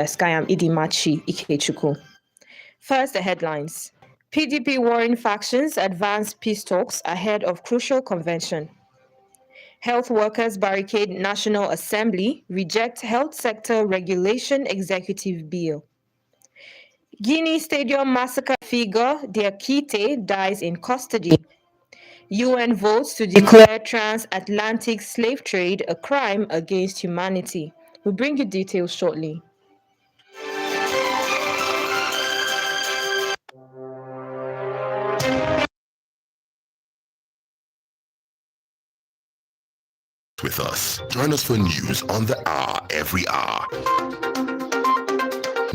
I am Idimachi Ikechukwu. First, the headlines. PDP warring factions advance peace talks ahead of crucial convention. Health workers barricade National Assembly, reject health sector regulation executive bill. Guinea Stadium massacre figure Diakite dies in custody. UN votes to declare transatlantic slave trade a crime against humanity. We'll bring you details shortly. With us. Join us for news on the hour every hour.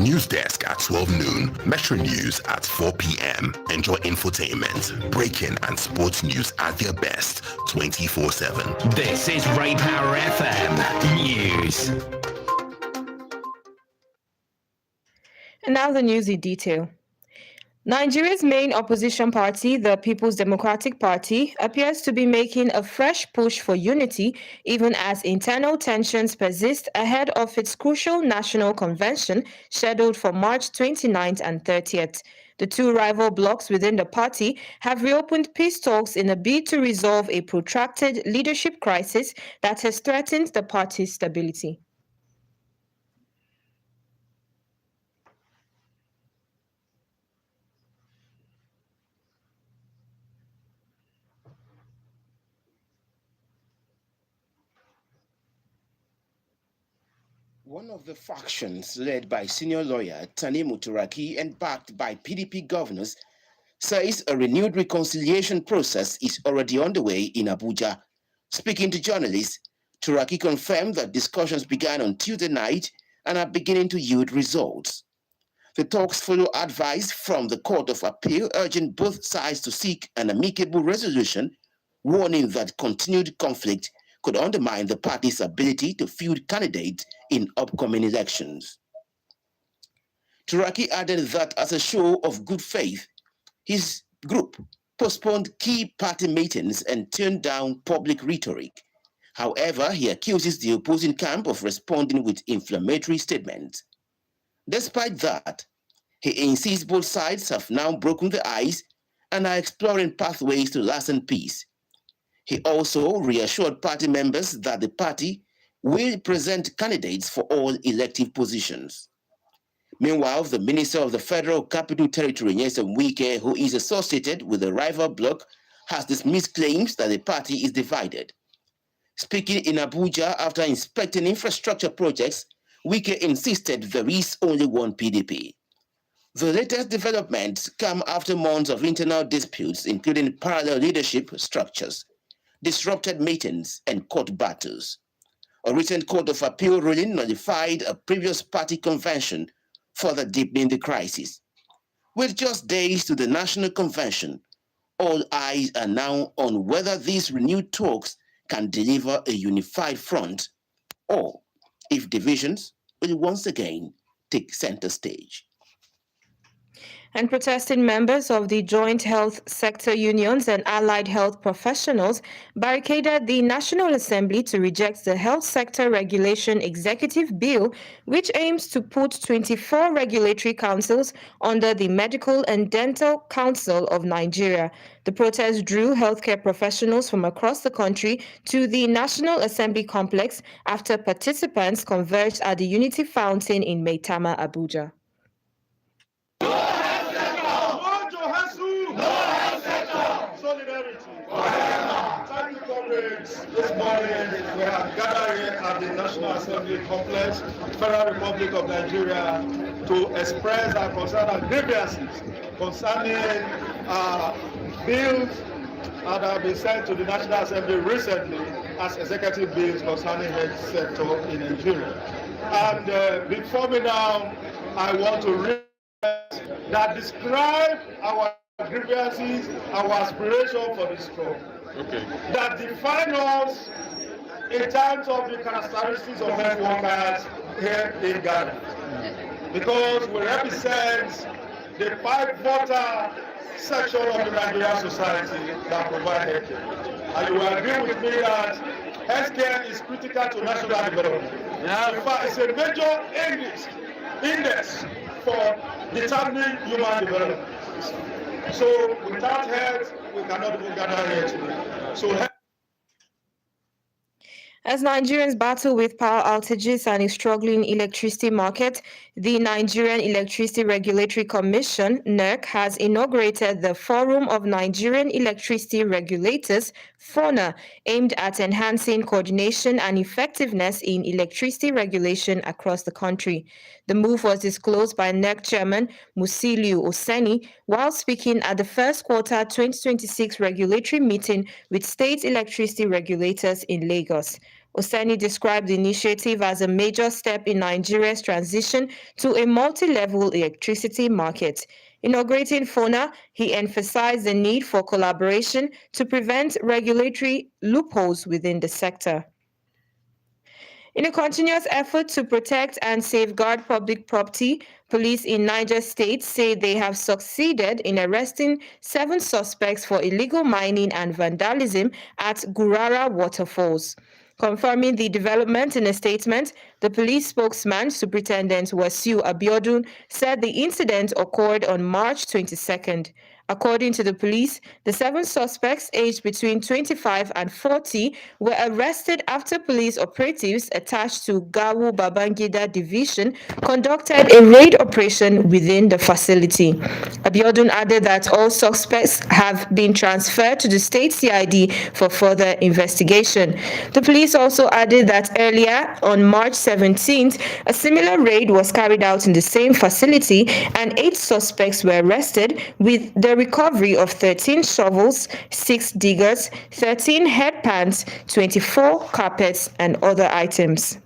News desk at 12 noon, Metro News at 4 p.m. Enjoy infotainment, breaking and sports news at their best 24/7. This is Ray Power FM News. And now the news in detail. Nigeria's main opposition party, the People's Democratic Party, appears to be making a fresh push for unity, even as internal tensions persist ahead of its crucial national convention scheduled for March 29th and 30th. The two rival blocs within the party have reopened peace talks in a bid to resolve a protracted leadership crisis that has threatened the party's stability. One of the factions led by senior lawyer Tanimu Turaki and backed by PDP governors says a renewed reconciliation process is already underway in Abuja. Speaking to journalists, Turaki confirmed that discussions began on Tuesday night and are beginning to yield results. The talks follow advice from the Court of Appeal urging both sides to seek an amicable resolution, warning that continued conflict could undermine the party's ability to field candidates in upcoming elections. Turaki added that as a show of good faith, his group postponed key party meetings and turned down public rhetoric. However, he accuses the opposing camp of responding with inflammatory statements. Despite that, he insists both sides have now broken the ice and are exploring pathways to lasting peace. He also reassured party members that the party will present candidates for all elective positions. Meanwhile, the Minister of the Federal Capital Territory, Nyesom Wike, who is associated with the rival bloc, has dismissed claims that the party is divided. Speaking in Abuja after inspecting infrastructure projects, Wike insisted there is only one PDP. The latest developments come after months of internal disputes, including parallel leadership structures, disrupted meetings, and court battles. A recent Court of Appeal ruling nullified a previous party convention, further deepening the crisis. With just days to the National Convention, all eyes are now on whether these renewed talks can deliver a unified front, or if divisions will once again take center stage. And protesting members of the joint health sector unions and allied health professionals barricaded the National Assembly to reject the health sector regulation executive bill, which aims to put 24 regulatory councils under the Medical and Dental Council of Nigeria. The protest drew healthcare professionals from across the country to the National Assembly complex after participants converged at the Unity Fountain in Maitama, Abuja. This morning, we have gathered here at the National Assembly Complex, Federal Republic of Nigeria, to express our concern and grievances concerning bills that have been sent to the National Assembly recently as executive bills concerning health sector in Nigeria. And before me now, I want to read that describe our grievances, our aspiration for the struggle. Okay. That define us in terms of the characteristics of health workers here in Ghana. Because we represent the pivotal section of the Nigerian society that provide healthcare. And you will agree with me that healthcare is critical to national development. Yeah. In fact, it's a major engine index for determining human development. So without health, we cannot even gather here today. So as Nigerians battle with power outages and a struggling electricity market, the Nigerian Electricity Regulatory Commission (NERC) has inaugurated the Forum of Nigerian Electricity Regulators (FONA), aimed at enhancing coordination and effectiveness in electricity regulation across the country. The move was disclosed by NERC Chairman Musiliu Oseni while speaking at the first quarter 2026 regulatory meeting with state electricity regulators in Lagos. Oseni described the initiative as a major step in Nigeria's transition to a multi-level electricity market. Inaugurating FONA, he emphasized the need for collaboration to prevent regulatory loopholes within the sector. In a continuous effort to protect and safeguard public property, police in Niger State say they have succeeded in arresting 7 suspects for illegal mining and vandalism at Gurara Waterfalls. Confirming the development in a statement, the police spokesman, Superintendent Wasiu Abiodun, said the incident occurred on March 22nd. According to the police, the 7 suspects aged between 25 and 40 were arrested after police operatives attached to Gawu Babangida Division conducted a raid operation within the facility. Abiodun added that all suspects have been transferred to the state CID for further investigation. The police also added that earlier on March 17th, a similar raid was carried out in the same facility and 8 suspects were arrested with the recovery of 13 shovels, 6 diggers, 13 headpans, 24 carpets, and other items.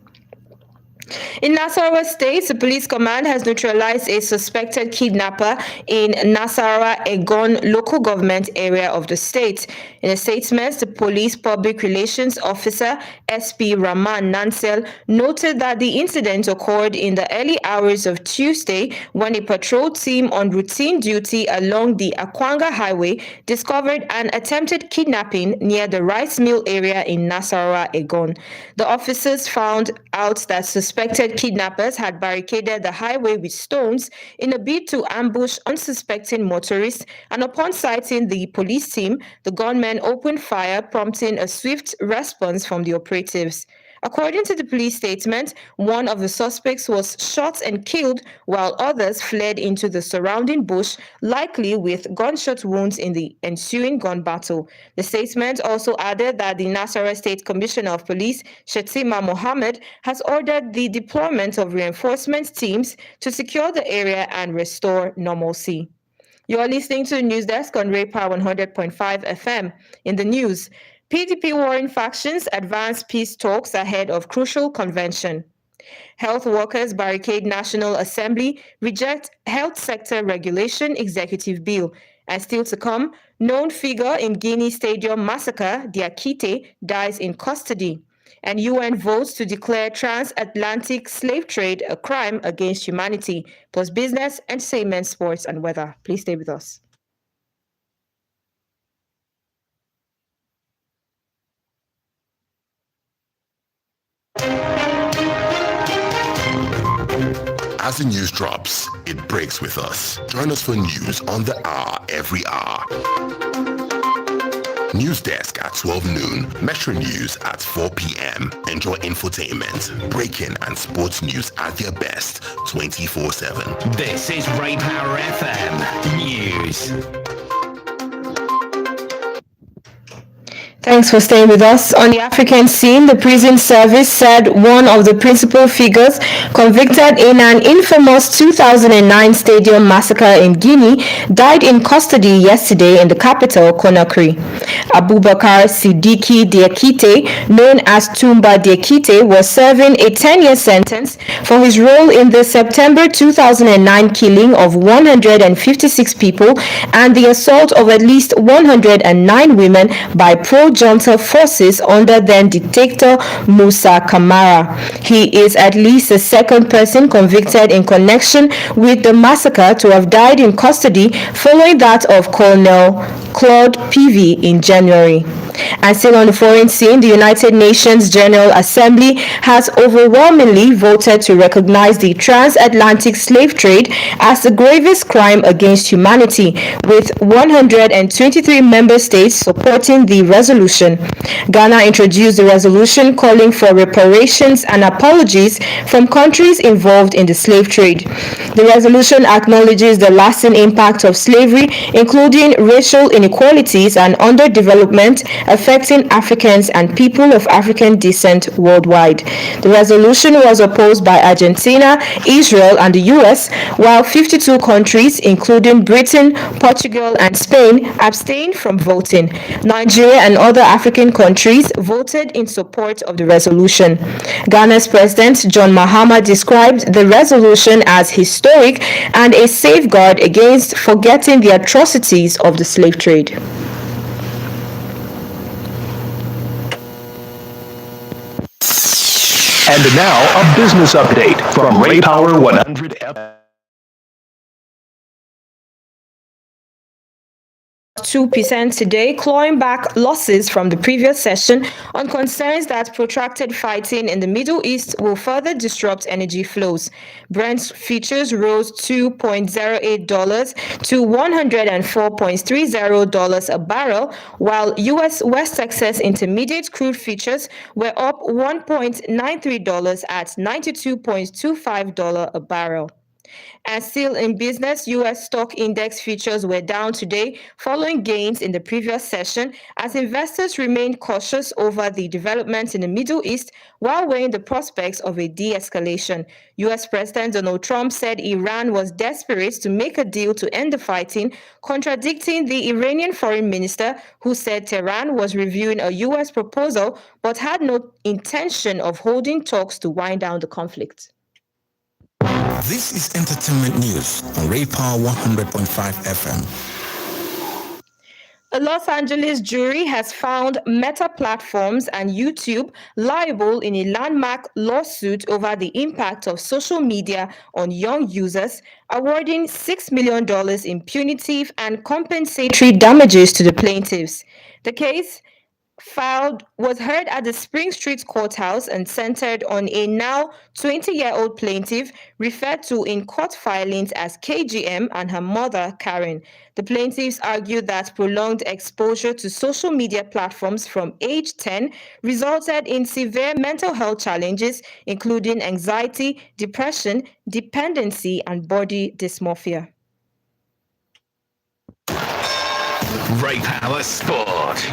In Nasarawa State, the police command has neutralized a suspected kidnapper in Nasarawa Egon local government area of the state. In a statement, the police public relations officer, SP Rahman Nansel, noted that the incident occurred in the early hours of Tuesday when a patrol team on routine duty along the Akwanga Highway discovered an attempted kidnapping near the rice mill area in Nasarawa Egon. The officers found out that suspected kidnappers had barricaded the highway with stones in a bid to ambush unsuspecting motorists, and upon sighting the police team, the gunmen opened fire, prompting a swift response from the operatives. According to the police statement, one of the suspects was shot and killed while others fled into the surrounding bush, likely with gunshot wounds in the ensuing gun battle. The statement also added that the Nasarawa State Commissioner of Police, Shetima Mohammed, has ordered the deployment of reinforcement teams to secure the area and restore normalcy. You are listening to the News Desk on Ray Power 100.5 FM. In the news, PDP warring factions advance peace talks ahead of crucial convention. Health workers barricade National Assembly, reject health sector regulation executive bill. And still to come, known figure in Guinea Stadium massacre, Diakite, dies in custody. And UN votes to declare transatlantic slave trade a crime against humanity. Plus business, entertainment, sports, and weather. Please stay with us. As the news drops, it breaks with us. Join us for news on the hour every hour. News Desk at 12 noon, Metro News at 4 p.m. Enjoy infotainment, breaking and sports news at their best 24/7. This is Ray Power FM News. Thanks for staying with us. On the African scene, the prison service said one of the principal figures convicted in an infamous 2009 stadium massacre in Guinea died in custody yesterday in the capital, Conakry. Abubakar Sidiki Diakite, known as Tumba Diakite, was serving a 10-year sentence for his role in the September 2009 killing of 156 people and the assault of at least 109 women by pro-junta forces under then dictator Musa Camara. He is at least the second person convicted in connection with the massacre to have died in custody following that of Colonel Claude Peevy in January. And still on the foreign scene, the United Nations General Assembly has overwhelmingly voted to recognize the transatlantic slave trade as the gravest crime against humanity, with 123 member states supporting the resolution. Ghana introduced the resolution calling for reparations and apologies from countries involved in the slave trade. The resolution acknowledges the lasting impact of slavery, including racial inequalities and underdevelopment affecting Africans and people of African descent worldwide. The resolution was opposed by Argentina, Israel, and the US, while 52 countries, including Britain, Portugal, and Spain, abstained from voting. Nigeria and other African countries voted in support of the resolution. Ghana's President John Mahama described the resolution as historic and a safeguard against forgetting the atrocities of the slave trade. And now, a business update from Ray Power 100 FM. 2% today, clawing back losses from the previous session on concerns that protracted fighting in the Middle East will further disrupt energy flows. Brent futures rose $2.08 to $104.30 a barrel, while U.S. West Texas Intermediate crude futures were up $1.93 at $92.25 a barrel. And still in business, U.S. stock index futures were down today following gains in the previous session as investors remained cautious over the developments in the Middle East while weighing the prospects of a de-escalation. U.S. President Donald Trump said Iran was desperate to make a deal to end the fighting, contradicting the Iranian foreign minister who said Tehran was reviewing a U.S. proposal but had no intention of holding talks to wind down the conflict. This is entertainment news on Ray Power 100.5 FM. A Los Angeles jury has found Meta Platforms and YouTube liable in a landmark lawsuit over the impact of social media on young users, awarding $6 million in punitive and compensatory damages to the plaintiffs. The case was heard at the Spring Street Courthouse and centered on a now 20-year-old plaintiff referred to in court filings as KGM and her mother, Karen. The plaintiffs argued that prolonged exposure to social media platforms from age 10 resulted in severe mental health challenges, including anxiety, depression, dependency, and body dysmorphia. Ray Power Sport.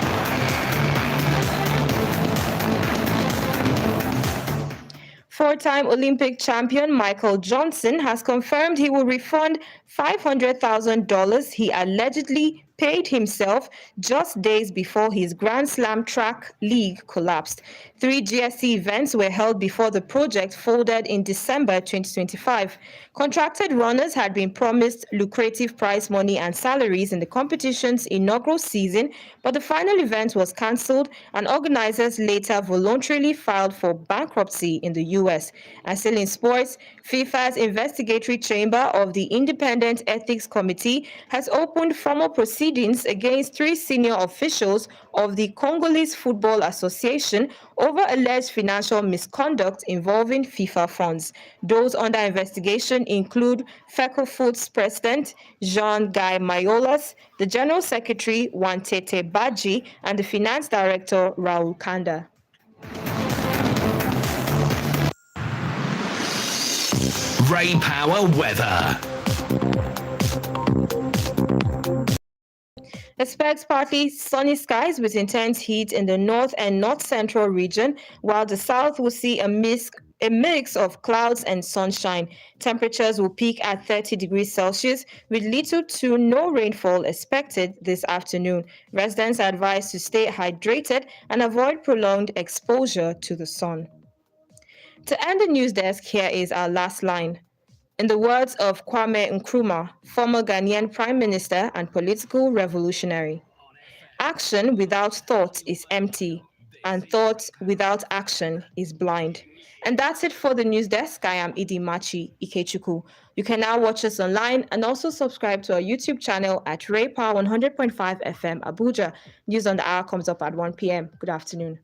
Four-time Olympic champion Michael Johnson has confirmed he will refund $500,000 he allegedly paid himself just days before his Grand Slam track league collapsed. 3 GSC events were held before the project folded in December 2025. Contracted runners had been promised lucrative prize money and salaries in the competition's inaugural season, but the final event was cancelled and organizers later voluntarily filed for bankruptcy in the US. And still in sports, FIFA's investigatory chamber of the Independent Ethics Committee has opened formal proceedings against 3 senior officials of the Congolese Football Association over alleged financial misconduct involving FIFA funds. Those under investigation include FECOFOOT's president, Jean-Guy Mayolas, the general secretary, Wantete Baji, and the finance director, Raul Kanda. Ray Power weather. Expects partly sunny skies with intense heat in the north and north-central region, while the south will see a mix of clouds and sunshine. Temperatures will peak at 30 degrees Celsius with little to no rainfall expected this afternoon. Residents are advised to stay hydrated and avoid prolonged exposure to the sun. To end the news desk, here is our last line. In the words of Kwame Nkrumah, former Ghanaian Prime Minister and political revolutionary, action without thought is empty. and thought without action is blind. And that's it for the news desk. I am Idi Machi Ikechukwu. You can now watch us online and also subscribe to our YouTube channel at Ray Power 100.5 FM Abuja. News on the hour comes up at 1 p.m. Good afternoon.